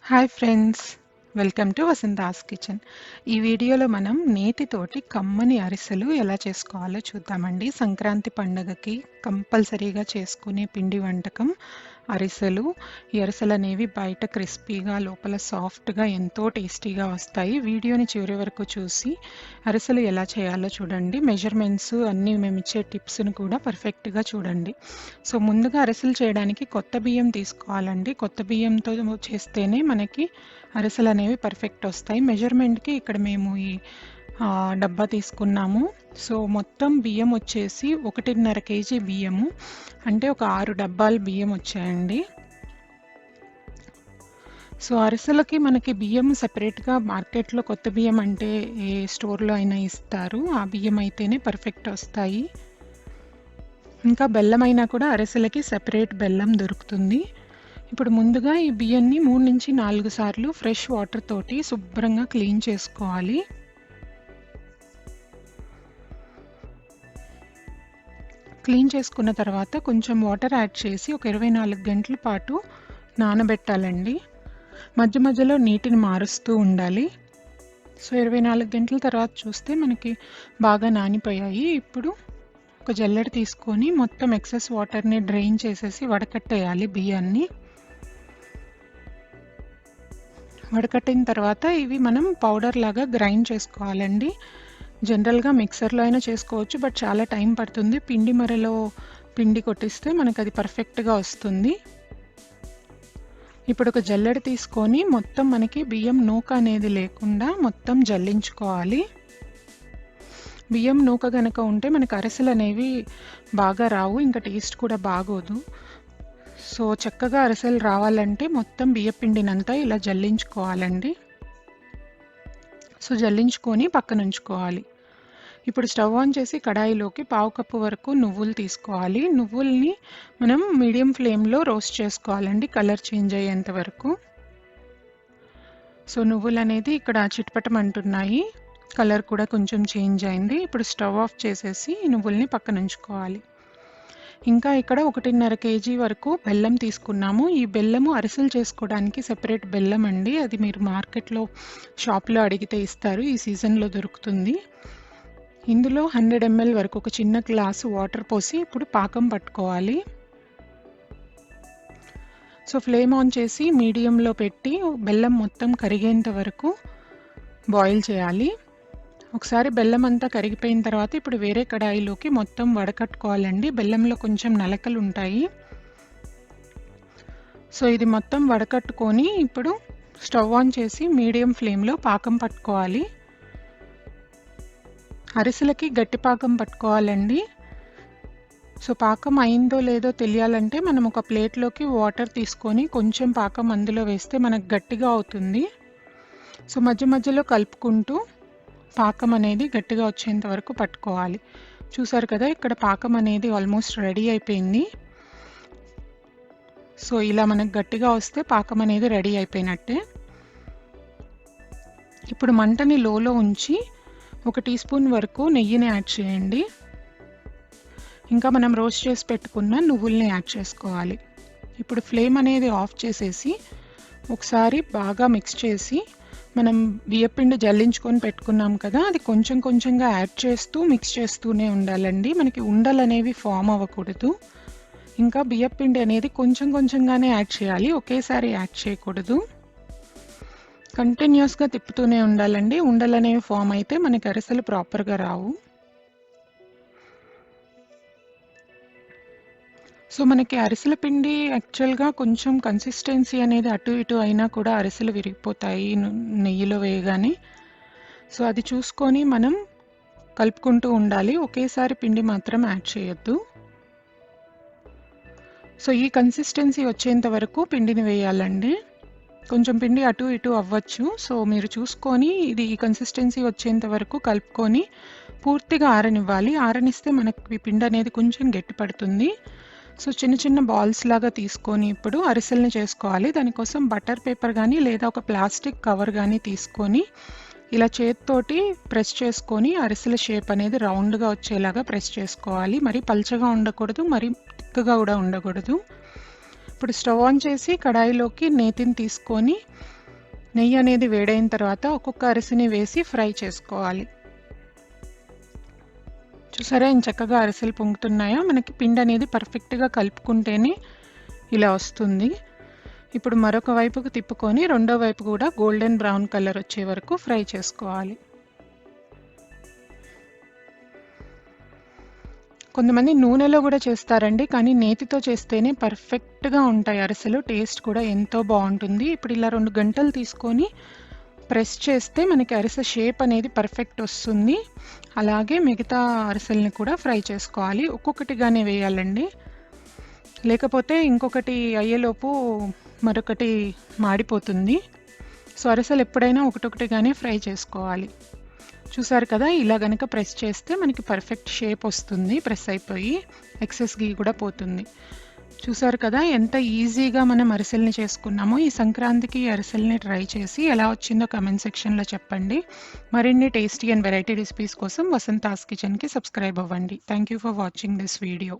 Hi friends, welcome to Vasantha's kitchen. ఈ వీడియోలో మనం నేతితోటి కమ్మని అరిసెలు ఎలా చేసుకోవాలో చూద్దామండి. సంక్రాంతి పండగకి కంపల్సరీగా చేసుకునే పిండి వంటకం అరిసెలు. ఈ అరిసెలు అనేవి బయట క్రిస్పీగా లోపల సాఫ్ట్గా ఎంతో టేస్టీగా వస్తాయి. వీడియోని చివరి వరకు చూసి అరిసెలు ఎలా చేయాలో చూడండి. మెజర్మెంట్స్ అన్నీ మేము ఇచ్చే టిప్స్ని కూడా పర్ఫెక్ట్గా చూడండి. సో ముందుగా అరిసెలు చేయడానికి కొత్త బియ్యం తీసుకోవాలండి. కొత్త బియ్యంతో చేస్తేనే మనకి అరిసెలు అనేవి పర్ఫెక్ట్ వస్తాయి. మెజర్మెంట్కి ఇక్కడ మేము ఈ డబ్బా తీసుకున్నాము. సో మొత్తం బియ్యం వచ్చేసి 1.5 కేజీ బియ్యము, అంటే ఒక 6 డబ్బాలు బియ్యం వచ్చాయండి. సో అరిసెలకి మనకి బియ్యం సెపరేట్గా మార్కెట్లో కొత్త బియ్యం అంటే ఏ స్టోర్లో అయినా ఇస్తారు. ఆ బియ్యం అయితేనే పర్ఫెక్ట్ వస్తాయి. ఇంకా బెల్లం అయినా కూడా అరిసెలకి సెపరేట్ బెల్లం దొరుకుతుంది. ఇప్పుడు ముందుగా ఈ బియ్యాన్ని 3 నుంచి 4 సార్లు ఫ్రెష్ వాటర్ తోటి శుభ్రంగా క్లీన్ చేసుకోవాలి. క్లీన్ చేసుకున్న తర్వాత కొంచెం వాటర్ యాడ్ చేసి ఒక 24 గంటల పాటు నానబెట్టాలండి. మధ్య మధ్యలో నీటిని మారుస్తూ ఉండాలి. సో 24 గంటల తర్వాత చూస్తే మనకి బాగా నానిపోయాయి. ఇప్పుడు ఒక జల్లెడ తీసుకొని మొత్తం ఎక్సెస్ వాటర్ని డ్రైన్ చేసేసి వడకట్టేయాలి బియ్యాన్ని. వడకట్టిన తర్వాత ఇవి మనం పౌడర్ లాగా గ్రైండ్ చేసుకోవాలండి. జనరల్గా మిక్సర్లో అయినా చేసుకోవచ్చు, బట్ చాలా టైం పడుతుంది. పిండి మరలో పిండి కొట్టిస్తే మనకు అది పర్ఫెక్ట్గా వస్తుంది. ఇప్పుడు ఒక జల్లెడ తీసుకొని మొత్తం మనకి బియ్యం నూక అనేది లేకుండా మొత్తం జల్లించుకోవాలి. బియ్యం నూక గనక ఉంటే మనకు అరిసెలు అనేవి బాగా రావు, ఇంకా టేస్ట్ కూడా బాగోదు. సో చక్కగా అరిసెలు రావాలంటే మొత్తం బియ్యపిండినంతా ఇలా జల్లించుకోవాలండి. సో జల్లించుకొని పక్కన ఉంచుకోవాలి. ఇప్పుడు స్టవ్ ఆన్ చేసి కడాయిలోకి 1/2 కప్పు వరకు నువ్వులు తీసుకోవాలి. నువ్వుల్ని మనం మీడియం ఫ్లేమ్లో రోస్ట్ చేసుకోవాలండి, కలర్ చేంజ్ అయ్యేంత వరకు. సో నువ్వులు అనేది ఇక్కడ చిట్పటమంటున్నాయి, కలర్ కూడా కొంచెం చేంజ్ అయింది. ఇప్పుడు స్టవ్ ఆఫ్ చేసేసి నువ్వుల్ని పక్కన ఉంచుకోవాలి. ఇంకా ఇక్కడ 1.5 కేజీ వరకు బెల్లం తీసుకున్నాము. ఈ బెల్లము అరిసెలు చేసుకోవడానికి సెపరేట్ బెల్లం అండి. అది మీరు మార్కెట్లో షాప్లో అడిగితే ఇస్తారు, ఈ సీజన్లో దొరుకుతుంది. ఇందులో 100 ml వరకు ఒక చిన్న గ్లాసు వాటర్ పోసి ఇప్పుడు పాకం పట్టుకోవాలి. సో ఫ్లేమ్ ఆన్ చేసి మీడియంలో పెట్టి బెల్లం మొత్తం కరిగేంత వరకు బాయిల్ చేయాలి. ఒకసారి బెల్లం అంతా కరిగిపోయిన తర్వాత ఇప్పుడు వేరే కడాయిలోకి మొత్తం వడకట్టుకోవాలండి. బెల్లంలో కొంచెం నలకలు ఉంటాయి. సో ఇది మొత్తం వడకట్టుకొని ఇప్పుడు స్టవ్ ఆన్ చేసి మీడియం ఫ్లేమ్లో పాకం పట్టుకోవాలి. అరిసెలకి గట్టి పాకం పట్టుకోవాలండి. సో పాకం అయిందో లేదో తెలియాలంటే మనం ఒక ప్లేట్లోకి వాటర్ తీసుకొని కొంచెం పాకం అందులో వేస్తే మనకు గట్టిగా అవుతుంది. సో మధ్య మధ్యలో కలుపుకుంటూ పాకం అనేది గట్టిగా వచ్చేంత వరకు పట్టుకోవాలి. చూసారు కదా, ఇక్కడ పాకం అనేది ఆల్మోస్ట్ రెడీ అయిపోయింది. సో ఇలా మనకు గట్టిగా వస్తే పాకం అనేది రెడీ అయిపోయినట్టే. ఇప్పుడు మంటని లోలో ఉంచి 1 టీ స్పూన్ వరకు నెయ్యిని యాడ్ చేయండి. ఇంకా మనం రోస్ట్ చేసి పెట్టుకున్న నువ్వుల్ని యాడ్ చేసుకోవాలి. ఇప్పుడు ఫ్లేమ్ అనేది ఆఫ్ చేసేసి ఒకసారి బాగా మిక్స్ చేసి మనం బియ్యపిండి జల్లించుకొని పెట్టుకున్నాం కదా, అది కొంచెం కొంచెంగా యాడ్ చేస్తూ మిక్స్ చేస్తూనే ఉండాలండి. మనకి ఉండలు అనేవి ఫామ్ అవ్వకూడదు. ఇంకా బియ్యపిండి అనేది కొంచెం కొంచెంగానే యాడ్ చేయాలి, ఒకేసారి యాడ్ చేయకూడదు. కంటిన్యూస్గా తిప్పుతూనే ఉండాలండి. ఉండలు అనేవి ఫామ్ అయితే మనకి అరిసెలు ప్రాపర్గా రావు. సో మనకి అరిసెల పిండి యాక్చువల్గా కొంచెం కన్సిస్టెన్సీ అనేది అటు ఇటు అయినా కూడా అరిసెలు విరిగిపోతాయి నెయ్యిలో వేయగానే. సో అది చూసుకొని మనం కలుపుకుంటూ ఉండాలి, ఒకేసారి పిండి మాత్రం యాడ్ చేయొద్దు. సో ఈ కన్సిస్టెన్సీ వచ్చేంత వరకు పిండిని వేయాలండి. కొంచెం పిండి అటు ఇటు అవ్వచ్చు. సో మీరు చూసుకొని ఇది ఈ కన్సిస్టెన్సీ వచ్చేంత వరకు కలుపుకొని పూర్తిగా ఆరనివ్వాలి. ఆరనిస్తే మనకి పిండి అనేది కొంచెం గట్టి పడుతుంది. సో చిన్న చిన్న బాల్స్ లాగా తీసుకొని ఇప్పుడు అరిసెల్ని చేసుకోవాలి. దానికోసం బటర్ పేపర్ కానీ లేదా ఒక ప్లాస్టిక్ కవర్ కానీ తీసుకొని ఇలా చేతితోటి ప్రెస్ చేసుకొని అరిసెల షేప్ అనేది రౌండ్గా వచ్చేలాగా ప్రెస్ చేసుకోవాలి. మరి పల్చగా ఉండకూడదు, మరి తిక్కుగా కూడా ఉండకూడదు. ఇప్పుడు స్టవ్ ఆన్ చేసి కడాయిలోకి నేతిని తీసుకొని నెయ్యి అనేది వేడైన తర్వాత ఒక్కొక్క అరిసెని వేసి ఫ్రై చేసుకోవాలి. చూసారా ఎంత చక్కగా అరిసెలు పొంగుతున్నాయో. మనకి పిండి అనేది పర్ఫెక్ట్గా కలుపుకుంటేనే ఇలా వస్తుంది. ఇప్పుడు మరొక వైపుకు తిప్పుకొని రెండో వైపు కూడా గోల్డెన్ బ్రౌన్ కలర్ వచ్చే వరకు ఫ్రై చేసుకోవాలి. కొంతమంది నూనెలో కూడా చేస్తారండి, కానీ నేతితో చేస్తేనే పర్ఫెక్ట్గా ఉంటాయి అరిసెలు. టేస్ట్ కూడా ఎంతో బాగుంటుంది. ఇప్పుడు ఇలా 2 గంటలు తీసుకొని ప్రెస్ చేస్తే మనకి అరిసె షేప్ అనేది పర్ఫెక్ట్ వస్తుంది. అలాగే మిగతా అరిసెల్ని కూడా ఫ్రై చేసుకోవాలి. ఒక్కొక్కటిగానే వేయాలండి, లేకపోతే ఇంకొకటి అయ్యేలోపు మరొకటి మాడిపోతుంది. సో అరిసెలు ఎప్పుడైనా ఒకటొకటిగానే ఫ్రై చేసుకోవాలి. చూసారు కదా, ఇలా గనక ప్రెస్ చేస్తే మనకి పర్ఫెక్ట్ షేప్ వస్తుంది. ప్రెస్ అయిపోయి ఎక్సెస్ గీ కూడా పోతుంది. చూసారు కదా ఎంత ఈజీగా మనం అరిసెల్ని చేసుకున్నామో. ఈ సంక్రాంతికి అరిసెల్ని ట్రై చేసి ఎలా వచ్చిందో కమెంట్ సెక్షన్లో చెప్పండి. మరిన్ని టేస్టీ అండ్ వెరైటీ రెసిపీస్ కోసం వసంతాస్ కిచెన్కి సబ్స్క్రైబ్ అవ్వండి. Thank you for watching this video.